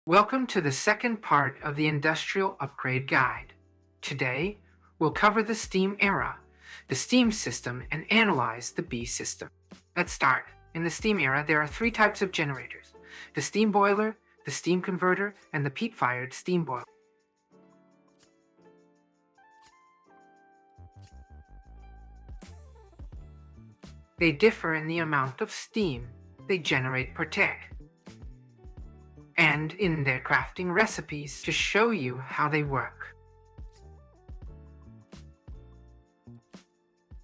Welcome to the second part of the Industrial Upgrade Guide. Today, we'll cover the steam era, the steam system, and analyze the B system. Let's start. In the steam era, there are three types of generators: the steam boiler, the steam converter, and the peat-fired steam boiler. They differ in the amount of steam they generate per tick, and in their crafting recipes to show you how they work.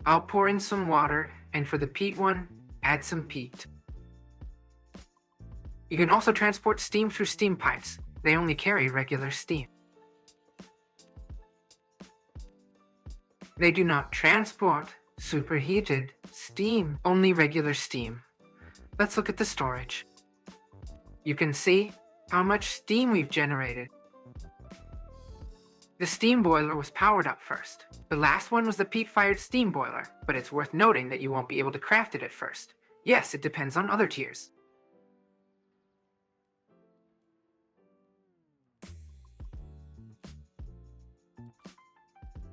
I'll pour in some water, and for the peat one, add some peat. You can also transport steam through steam pipes. They only carry regular steam. They do not transport superheated steam, only regular steam. Let's look at the storage. You can see how much steam we've generated. The steam boiler was powered up first. The last one was the peat-fired steam boiler, but it's worth noting that you won't be able to craft it at first. Yes, it depends on other tiers.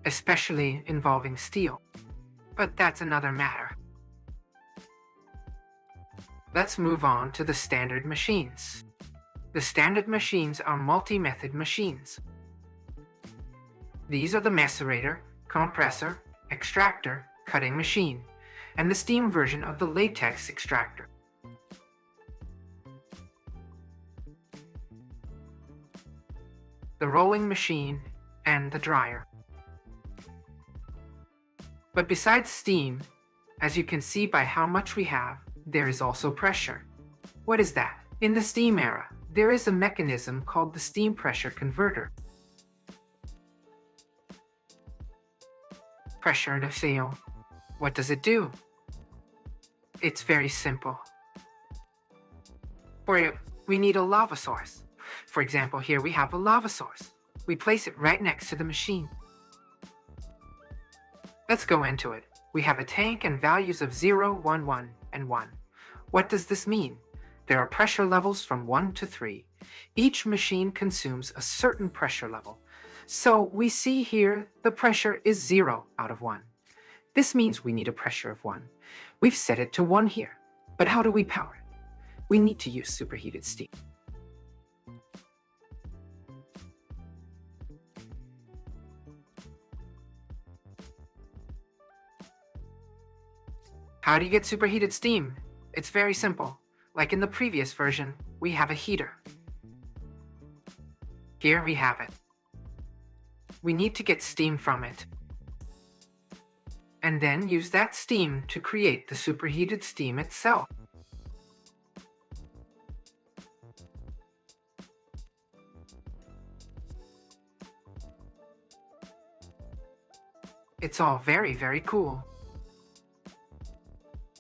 Especially involving steel. But that's another matter. Let's move on to the standard machines. The standard machines are multi-method machines. These are the macerator, compressor, extractor, cutting machine, and the steam version of the latex extractor. The rolling machine and the dryer. But besides steam, as you can see by how much we have, there is also pressure. What is that? In the steam era, there is a mechanism called the steam pressure converter. Pressure to seal. What does it do? It's very simple. We need a lava source. For example, here we have a lava source. We place it right next to the machine. Let's go into it. We have a tank and values of 0, 1, 1, and 1. What does this mean? There are pressure levels from 1 to 3. Each machine consumes a certain pressure level. So we see here the pressure is 0 out of 1. This means we need a pressure of 1. We've set it to 1 here. But how do we power it? We need to use superheated steam. How do you get superheated steam? It's very simple. Like in the previous version, we have a heater. Here we have it. We need to get steam from it, and then use that steam to create the superheated steam itself. It's all very, very cool.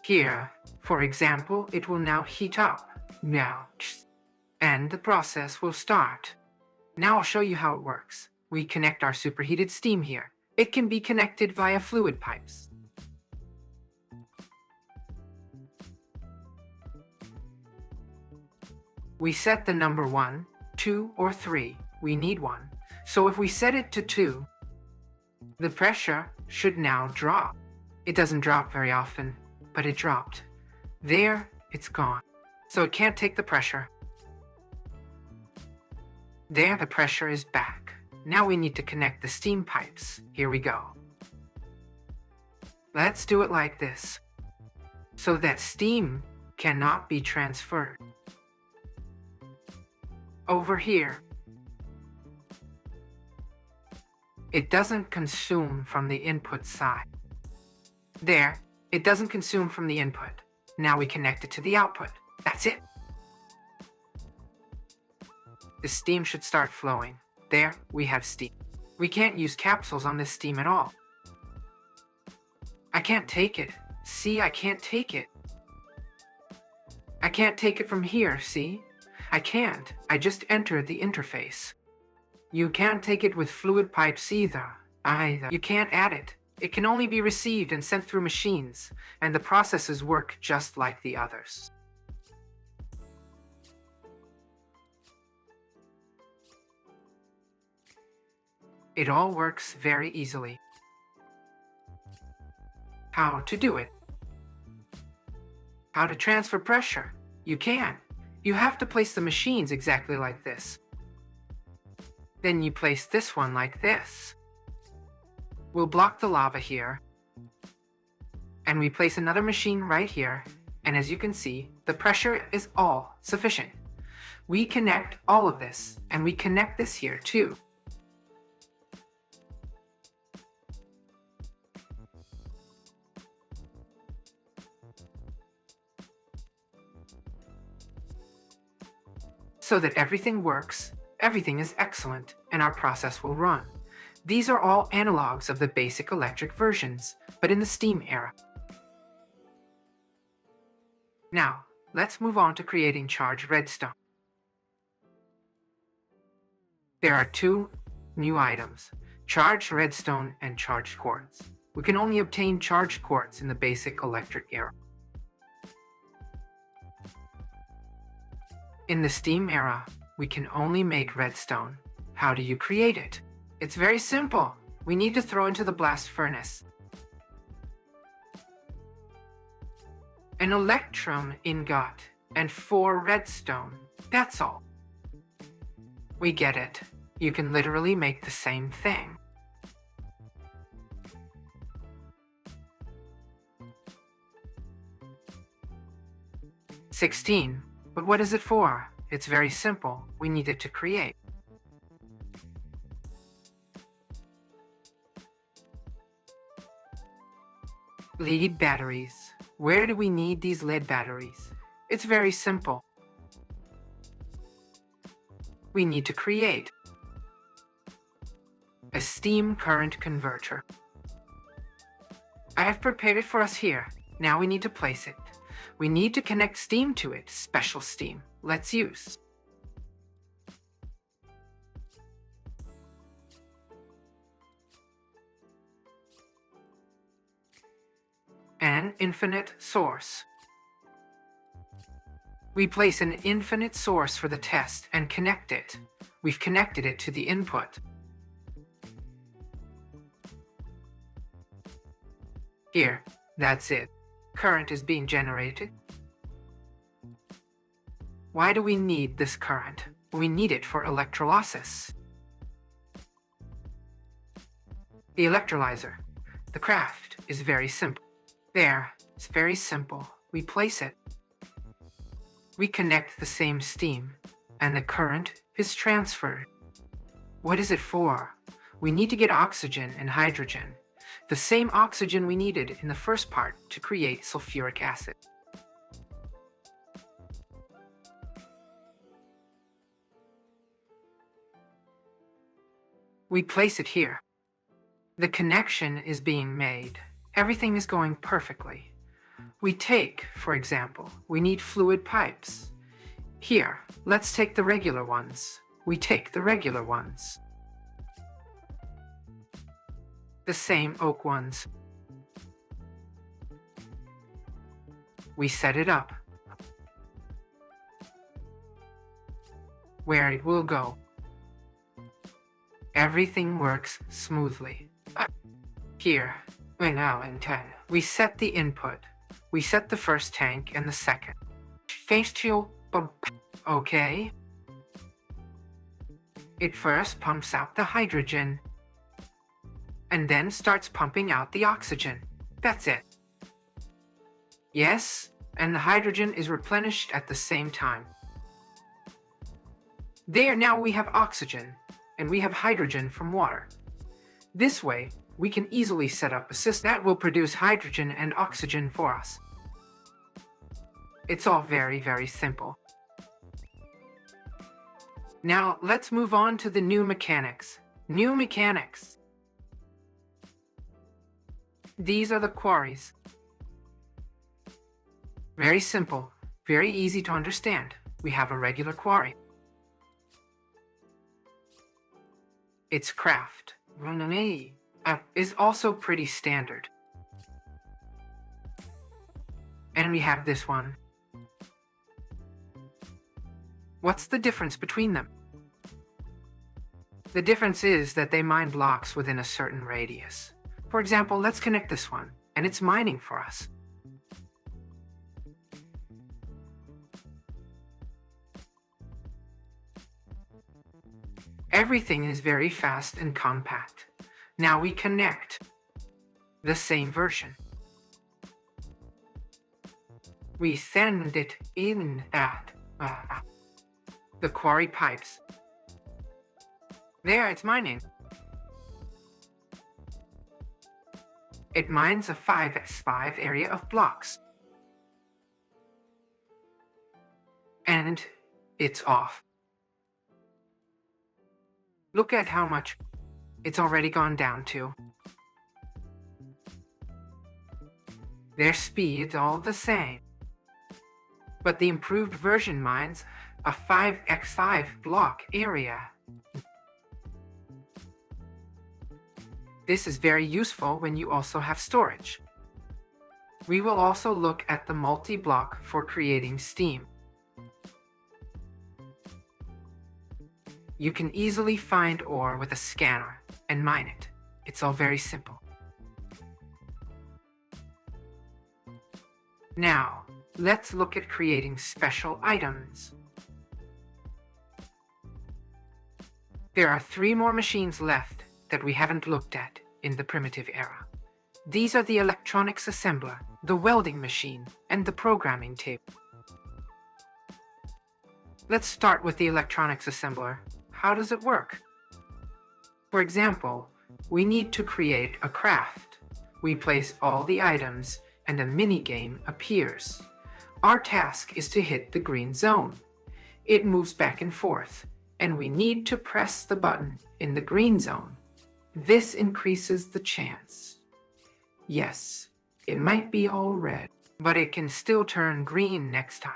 Here, for example, it will now heat up. Now, and the process will start. Now I'll show you how it works. We connect our superheated steam here. It can be connected via fluid pipes. We set the number 1, 2, or 3. We need 1. So if we set it to 2, the pressure should now drop. It doesn't drop very often, but it dropped. There, it's gone. So it can't take the pressure. There, the pressure is back. Now we need to connect the steam pipes. Here we go. Let's do it like this, so that steam cannot be transferred. Over here, it doesn't consume from the input side. There, it doesn't consume from the input. Now we connect it to the output. That's it. The steam should start flowing. There, we have steam. We can't use capsules on this steam at all. I can't take it. See, I can't take it. I can't take it from here, see? I can't. I just entered the interface. You can't take it with fluid pipes either. You can't add it. It can only be received and sent through machines, and the processes work just like the others. It all works very easily. How to do it? How to transfer pressure? You can. You have to place the machines exactly like this. Then you place this one like this. We'll block the lava here. And we place another machine right here. And as you can see, the pressure is all sufficient. We connect all of this, and we connect this here too. So that everything works, everything is excellent, and our process will run. These are all analogs of the basic electric versions, but in the steam era. Now, let's move on to creating charged redstone. There are two new items, charged redstone and charged quartz. We can only obtain charged quartz in the basic electric era. In the steam era, we can only make redstone. How do you create it? It's very simple. We need to throw into the blast furnace an electrum ingot and 4 redstone. That's all. We get it. You can literally make the same thing. $16. But what is it for? It's very simple. We need it to create. Lead batteries. Where do we need these lead batteries? It's very simple. We need to create a steam current converter. I have prepared it for us here. Now we need to place it. We need to connect steam to it, special steam. Let's use. An infinite source. We place an infinite source for the test and connect it. We've connected it to the input. Here, that's it. Current is being generated. Why do we need this current? We need it for electrolysis. The electrolyzer. The craft is very simple. There, it's very simple. We place it. We connect the same steam, and the current is transferred. What is it for? We need to get oxygen and hydrogen. The same oxygen we needed in the first part to create sulfuric acid. We place it here. The connection is being made. Everything is going perfectly. We take, for example, we need fluid pipes. Here, let's take the regular ones. We take the regular ones. The same oak ones. We set it up where it will go. Everything works smoothly. Here, right now in 10, we set the input. We set the first tank and the second. Okay. It first pumps out the hydrogen and then starts pumping out the oxygen. That's it. Yes, and the hydrogen is replenished at the same time. There, now we have oxygen, and we have hydrogen from water. This way, we can easily set up a system that will produce hydrogen and oxygen for us. It's all very, very simple. Now, let's move on to the new mechanics. New mechanics. These are the quarries. Very simple, very easy to understand. We have a regular quarry. Its craft is also pretty standard. And we have this one. What's the difference between them? The difference is that they mine blocks within a certain radius. For example, let's connect this one, and it's mining for us. Everything is very fast and compact. Now we connect the same version. We send it in at the quarry pipes. There, it's mining. It mines a 5x5 area of blocks. And it's off. Look at how much it's already gone down to. Their speed's all the same. But the improved version mines a 5x5 block area. This is very useful when you also have storage. We will also look at the multi-block for creating steam. You can easily find ore with a scanner and mine it. It's all very simple. Now, let's look at creating special items. There are 3 more machines left that we haven't looked at in the primitive era. These are the electronics assembler, the welding machine, and the programming table. Let's start with the electronics assembler. How does it work? For example, we need to create a craft. We place all the items and a minigame appears. Our task is to hit the green zone. It moves back and forth, and we need to press the button in the green zone. This increases the chance. Yes, it might be all red, but it can still turn green next time.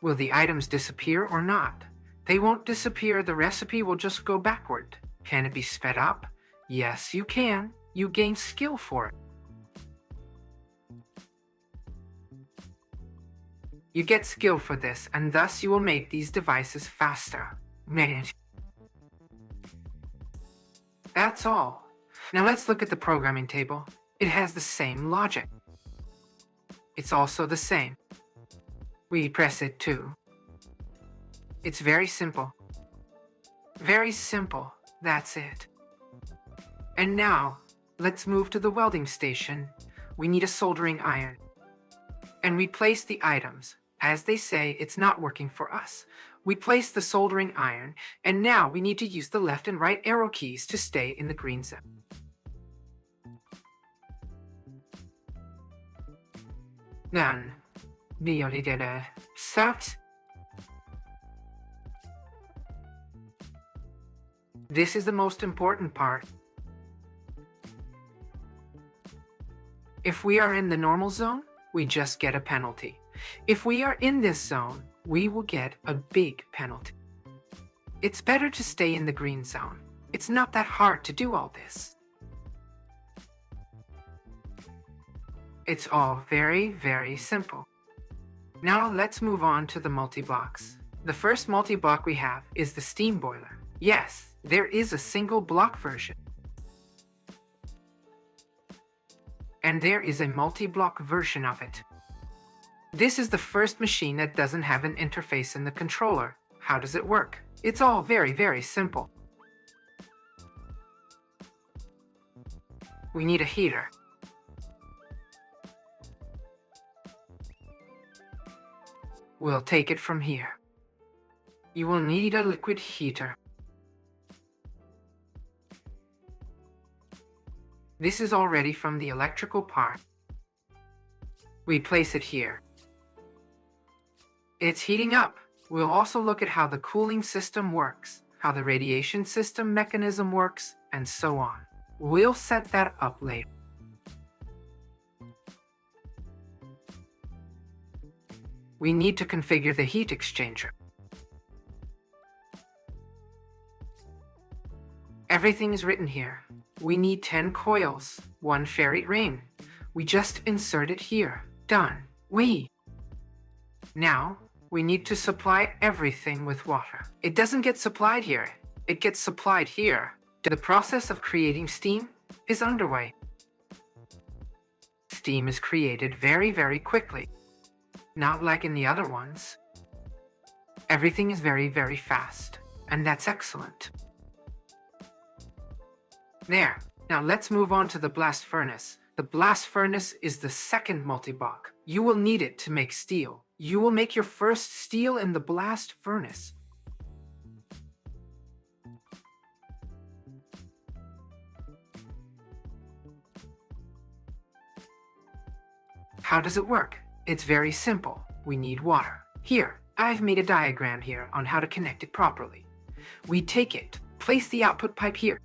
Will the items disappear or not? They won't disappear, the recipe will just go backward. Can it be sped up? Yes, you can. You gain skill for it. You get skill for this, and thus you will make these devices faster. That's all. Now let's look at the programming table. It has the same logic. It's also the same. We press it too. It's very simple. Very simple. That's it. And now, let's move to the welding station. We need a soldering iron. And we place the items. As they say, it's not working for us. We place the soldering iron, and now we need to use the left and right arrow keys to stay in the green zone. Then, NeoForge. This is the most important part. If we are in the normal zone, we just get a penalty. If we are in this zone, we will get a big penalty. It's better to stay in the green zone. It's not that hard to do all this. It's all very, very simple. Now let's move on to the multi-blocks. The first multi-block we have is the steam boiler. Yes, there is a single block version. And there is a multi-block version of it. This is the first machine that doesn't have an interface in the controller. How does it work? It's all very, very simple. We need a heater. We'll take it from here. You will need a liquid heater. This is already from the electrical part. We place it here. It's heating up. We'll also look at how the cooling system works, how the radiation system mechanism works, and so on. We'll set that up later. We need to configure the heat exchanger. Everything is written here. We need 10 coils, 1 ferrite ring. We just insert it here. Done. Now, we need to supply everything with water. It doesn't get supplied here. It gets supplied here. The process of creating steam is underway. Steam is created very, very quickly. Not like in the other ones. Everything is very, very fast. And that's excellent. There. Now let's move on to the blast furnace. The blast furnace is the second multiblock. You will need it to make steel. You will make your first steel in the blast furnace. How does it work? It's very simple. We need water. Here, I've made a diagram here on how to connect it properly. We take it, place the output pipe here.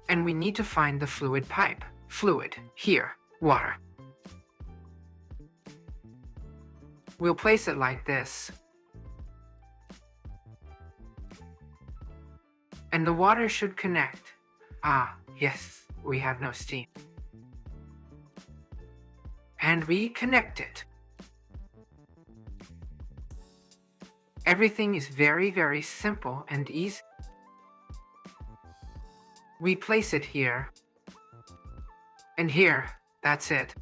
And we need to find the fluid pipe. Fluid, here, water. We'll place it like this. And the water should connect. Ah, yes, we have no steam. And we connect it. Everything is very, very simple and easy. We place it here. And here, that's it.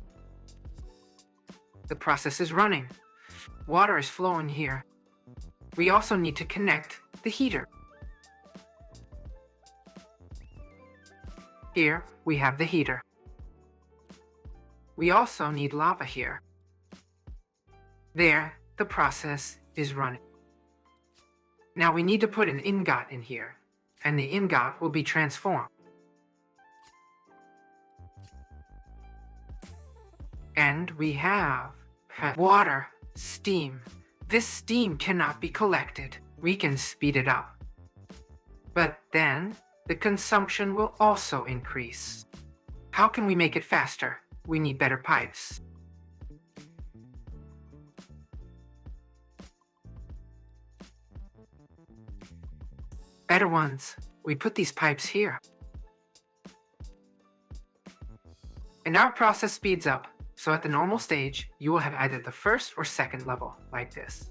The process is running. Water is flowing here. We also need to connect the heater. Here, we have the heater. We also need lava here. There, the process is running. Now we need to put an ingot in here, and the ingot will be transformed. And we have water, steam. This steam cannot be collected. We can speed it up. But then, the consumption will also increase. How can we make it faster? We need better pipes. Better ones. We put these pipes here. And our process speeds up. So at the normal stage, you will have either the first or second level, like this.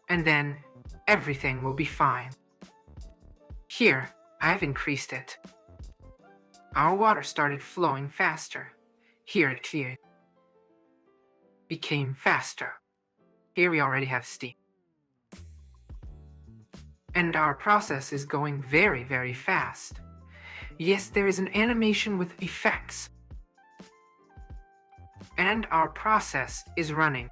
And then, everything will be fine. Here, I've increased it. Our water started flowing faster. Here it became faster. Here we already have steam. And our process is going very, very fast. Yes, there is an animation with effects. And our process is running.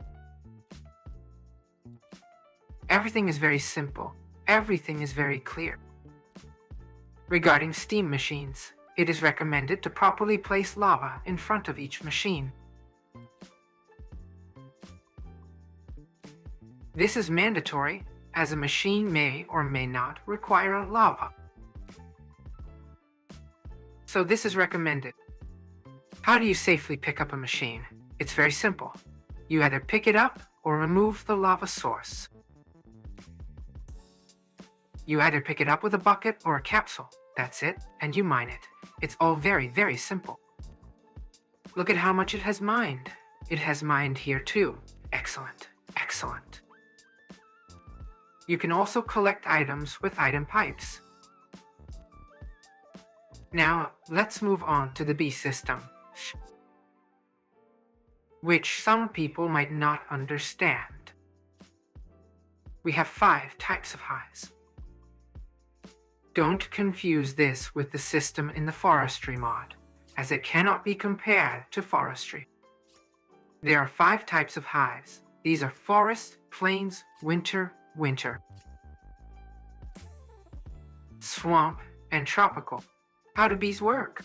Everything is very simple. Everything is very clear. Regarding steam machines, it is recommended to properly place lava in front of each machine. This is mandatory, as a machine may or may not require lava. So this is recommended. How do you safely pick up a machine? It's very simple. You either pick it up or remove the lava source. You either pick it up with a bucket or a capsule. That's it, and you mine it. It's all very, very simple. Look at how much it has mined. It has mined here too. Excellent, excellent. You can also collect items with item pipes. Now, let's move on to the B system, which some people might not understand. We have 5 types of hives. Don't confuse this with the system in the forestry mod, as it cannot be compared to forestry. There are 5 types of hives. These are forest, plains, winter, swamp, and tropical. How do bees work?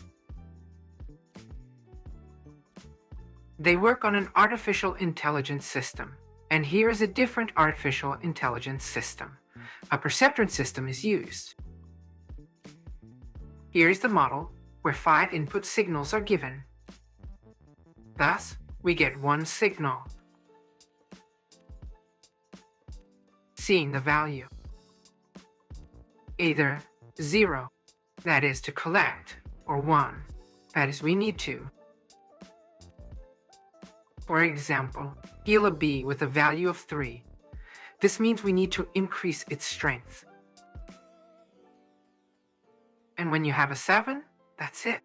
They work on an artificial intelligence system, and here is a different artificial intelligence system. A perceptron system is used. Here is the model, where 5 input signals are given. Thus, we get 1 signal. Seeing the value. Either 0, that is to collect, or 1, that is we need to. For example, heal a bee with a value of 3. This means we need to increase its strength. And when you have a 7, that's it.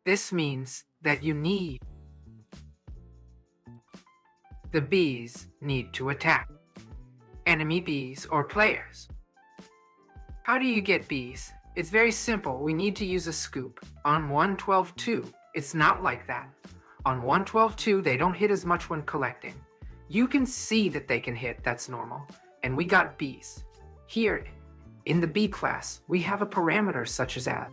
This means that the bees need to attack enemy bees or players. How do you get bees? It's very simple. We need to use a scoop. On 112.2, it's not like that. On 112.2, they don't hit as much when collecting. You can see that they can hit, that's normal. And we got bees. Here, in the bee class, we have a parameter such as that.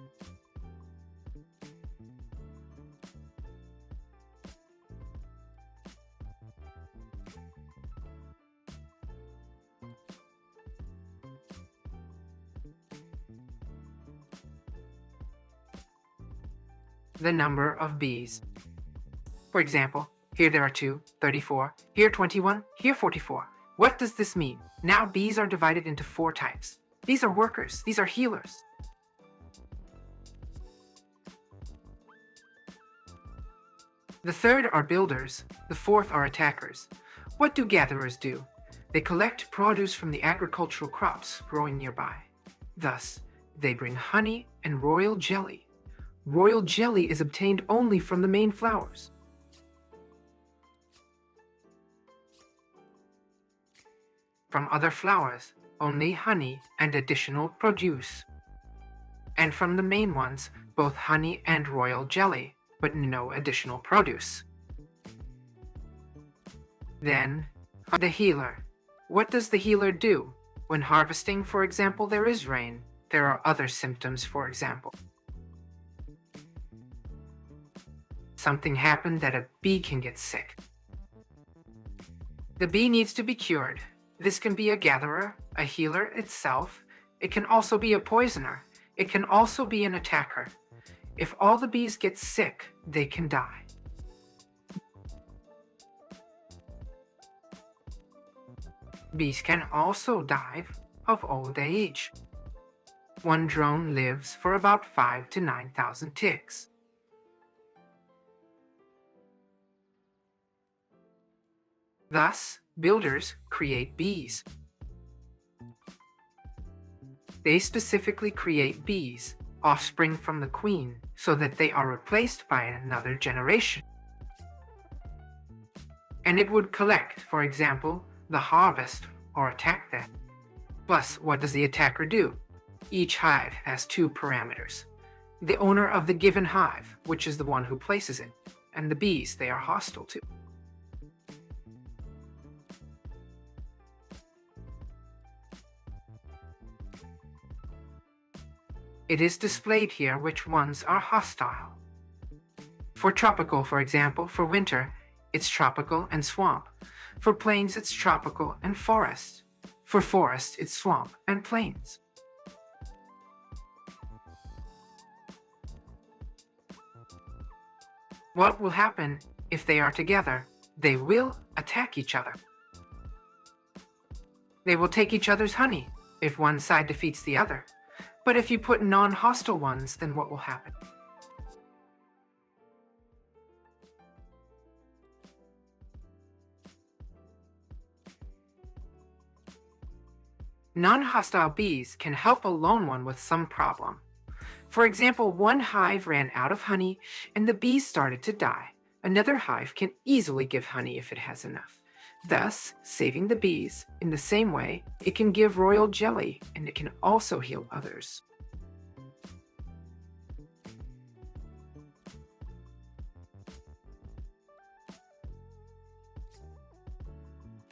The number of bees. For example, here there are 2, 34, here 21, here 44. What does this mean? Now bees are divided into 4 types. These are workers, these are healers. The third are builders, the fourth are attackers. What do gatherers do? They collect produce from the agricultural crops growing nearby. Thus, they bring honey and royal jelly. Royal jelly is obtained only from the main flowers. From other flowers, only honey and additional produce. And from the main ones, both honey and royal jelly, but no additional produce. Then, the healer. What does the healer do? When harvesting, for example, there is rain. There are other symptoms, for example. Something happened that a bee can get sick. The bee needs to be cured. This can be a gatherer, a healer itself. It can also be a poisoner. It can also be an attacker. If all the bees get sick, they can die. Bees can also die of old age. One drone lives for about 5,000 to 9,000 ticks. Thus, builders create bees. They specifically create bees, offspring from the queen, so that they are replaced by another generation. And it would collect, for example, the harvest or attack them. Plus, what does the attacker do? Each hive has 2 parameters. The owner of the given hive, which is the one who places it, and the bees they are hostile to. It is displayed here which ones are hostile. For tropical, for example, for winter, it's tropical and swamp. For plains, it's tropical and forest. For forest, it's swamp and plains. What will happen if they are together? They will attack each other. They will take each other's honey if one side defeats the other. But if you put non-hostile ones, then what will happen? Non-hostile bees can help a lone one with some problem. For example, one hive ran out of honey and the bees started to die. Another hive can easily give honey if it has enough, thus saving the bees. In the same way, it can give royal jelly and it can also heal others.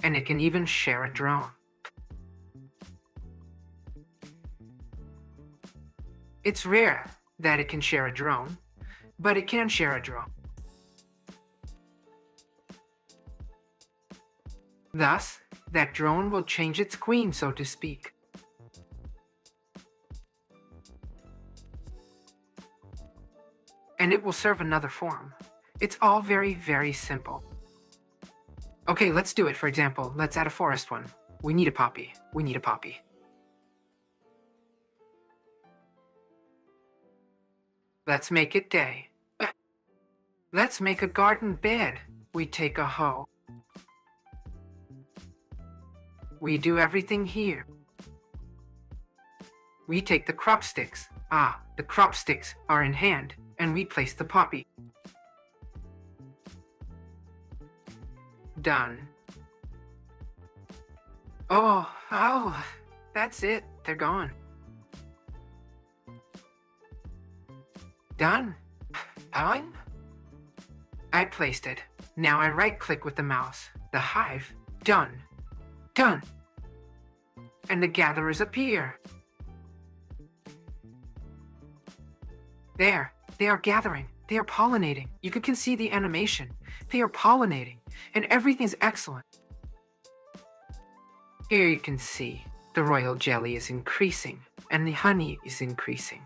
And it can even share a drone. It's rare that it can share a drone, but it can share a drone. Thus, that drone will change its queen, so to speak. And it will serve another form. It's all very, very simple. Okay, let's do it. For example, let's add a forest one. We need a poppy. We need a poppy. Let's make it day. Let's make a garden bed. We take a hoe. We do everything here. We take the crop sticks. The crop sticks are in hand, and we place the poppy. Done. Oh, that's it. They're gone. Done. Done? I placed it. Now I right-click with the mouse. The hive. Done. Done. And the gatherers appear. There. They are gathering. They are pollinating. You can see the animation. They are pollinating. And everything's excellent. Here you can see the royal jelly is increasing. And the honey is increasing.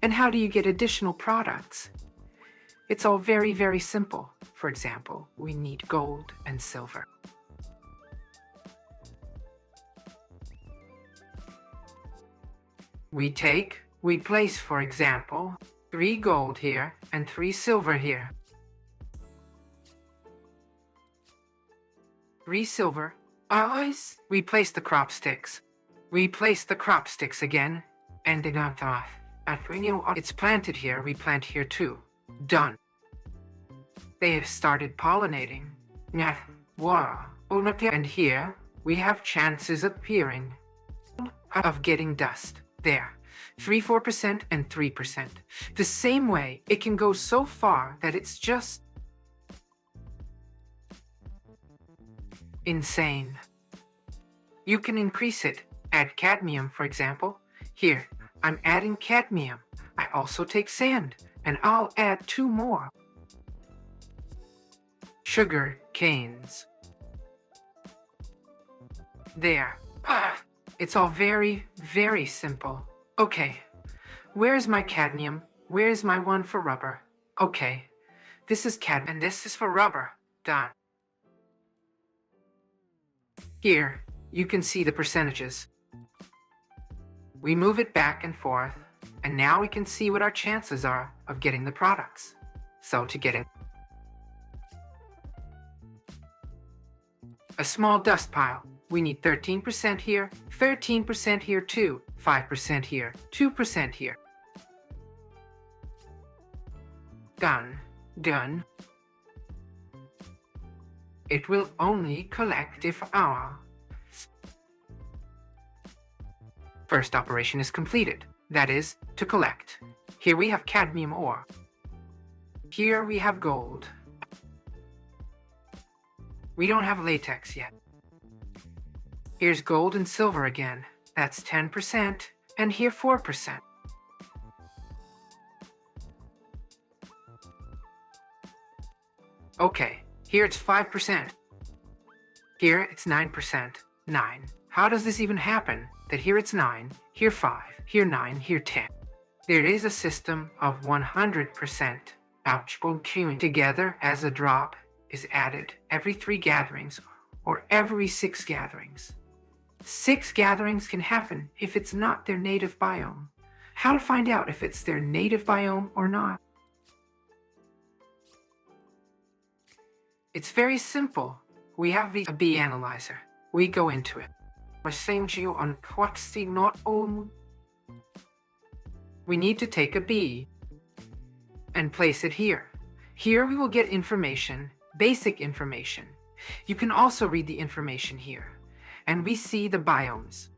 And how do you get additional products? It's all very, very simple. For example, we need gold and silver. We place, for example, 3 gold here and 3 silver here. 3 silver. Always. We place the crop sticks. We place the crop sticks again, and they don't off. It's planted here, we plant here too. Done. They have started pollinating. Wow. And here, we have chances appearing of getting dust. There. 3-4% and 3%. The same way, it can go so far that it's just insane. You can increase it. Add cadmium, for example. Here, I'm adding cadmium. I also take sand, and I'll add 2 more. Sugar canes. There. It's all very, very simple. Okay. Where's my cadmium? Where's my one for rubber? Okay. This is cadmium, and this is for rubber. Done. Here, you can see the percentages. We move it back and forth, and now we can see what our chances are of getting the products. So to get it, a small dust pile. We need 13% here, 13% here too, 5% here, 2% here. Done. Done. It will only collect if our first operation is completed. That is, to collect. Here we have cadmium ore. Here we have gold. We don't have latex yet. Here's gold and silver again. That's 10%, and here 4%. Okay, here it's 5%. Here it's 9%. 9. How does this even happen? That here it's 9, here 5, here 9, here 10. There is a system of 100% output queuing together as a drop is added every 3 gatherings or every 6 gatherings. 6 gatherings can happen if it's not their native biome. How to find out if it's their native biome or not? It's very simple. We have a bee analyzer. We go into it. We need to take a bee and place it here. Here we will get information, basic information. You can also read the information here. And we see the biomes,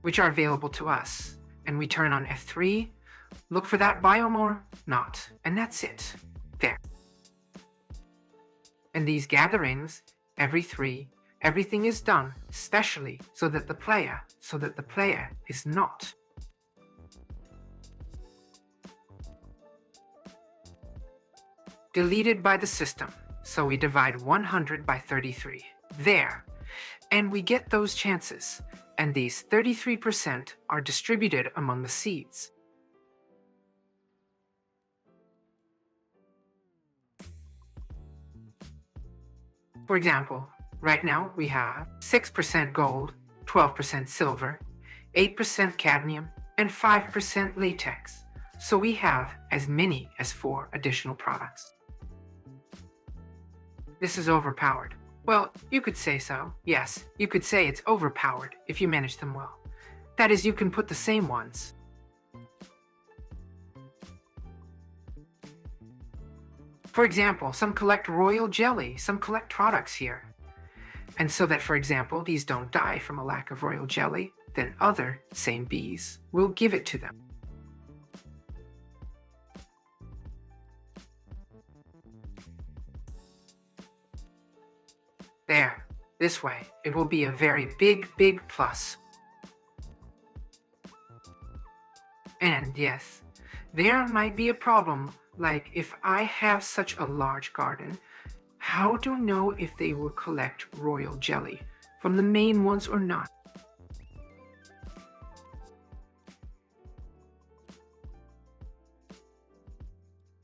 which are available to us. And we turn on F3, look for that biome or not. And that's it. There. And these gatherings, every 3, everything is done specially so that the player is not deleted by the system. So we divide 100 by 33. There. And we get those chances. And these 33% are distributed among the seeds. For example, right now we have 6% gold, 12% silver, 8% cadmium, and 5% latex. so we have as many as 4 additional products. This is overpowered. Well, you could say so. Yes, you could say it's overpowered if you manage them well. That is, you can put the same ones. For example, some collect royal jelly, some collect products here. And so that, for example, these don't die from a lack of royal jelly, then other same bees will give it to them. There, this way, it will be a very big plus. And yes, there might be a problem, like if I have such a large garden, how do I know if they will collect royal jelly from the main ones or not?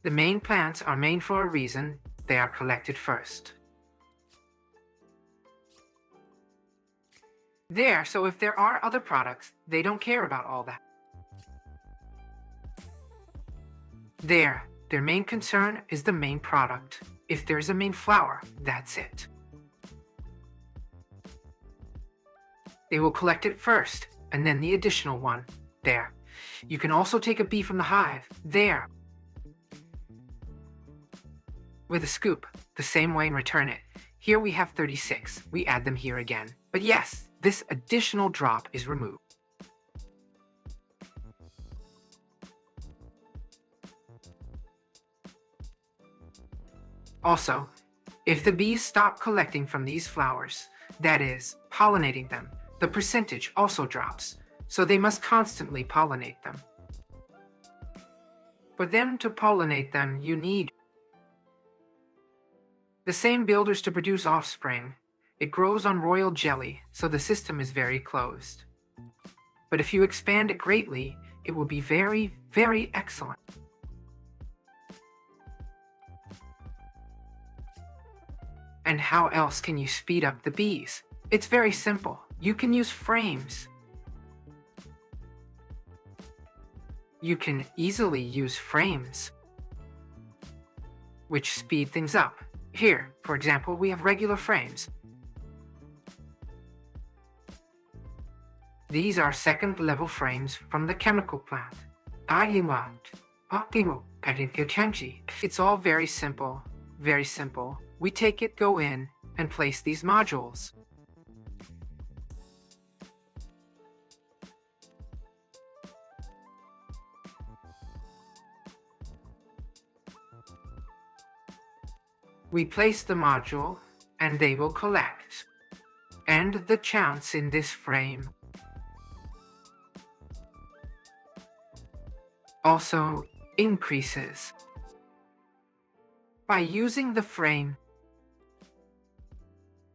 The main plants are made for a reason. They are collected first. There, so if there are other products, they don't care about all that. There, their main concern is the main product. If there's a main flower, that's it. They will collect it first, and then the additional one. There. You can also take a bee from the hive. There. With a scoop, the same way, and return it. Here we have 36. We add them here again. But yes, this additional drop is removed. Also, if the bees stop collecting from these flowers, that is, pollinating them, the percentage also drops, so they must constantly pollinate them. For them to pollinate them, you need the same builders to produce offspring. It grows on royal jelly, so the system is very closed. But if you expand it greatly, it will be very excellent. And how else can you speed up the bees? It's very simple. You can use frames. You can easily use frames, which speed things up. Here, for example, we have regular frames. These are second-level frames from the chemical plant. It's all very simple, very simple. We take it, go in, and place these modules. We place the module, and they will collect. And the chance in this frame also increases. By using the frame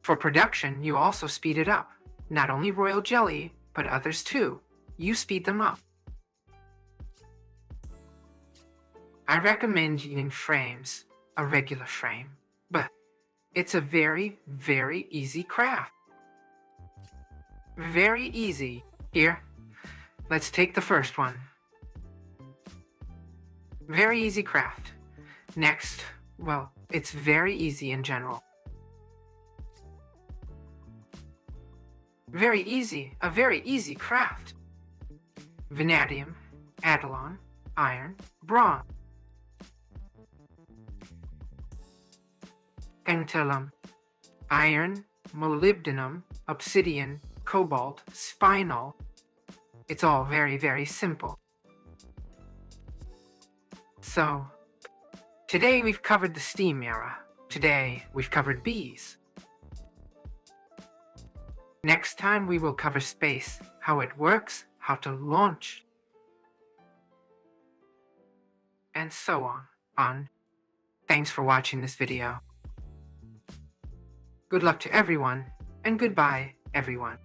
for production, you also speed it up. Not only royal jelly, but others too. You speed them up. I recommend using frames, a regular frame, but it's a very easy craft. Very easy. Here, let's take the first one. Very easy craft. Next, well, it's very easy in general. Very easy, a very easy craft. Vanadium, Adalon, iron, bronze. Tantalum, iron, molybdenum, obsidian, cobalt, spinel. It's all very simple. So, today we've covered the steam era. Today we've covered bees. Next time we will cover space, how it works, how to launch, and so on. Thanks for watching this video. Good luck to everyone, and goodbye, everyone.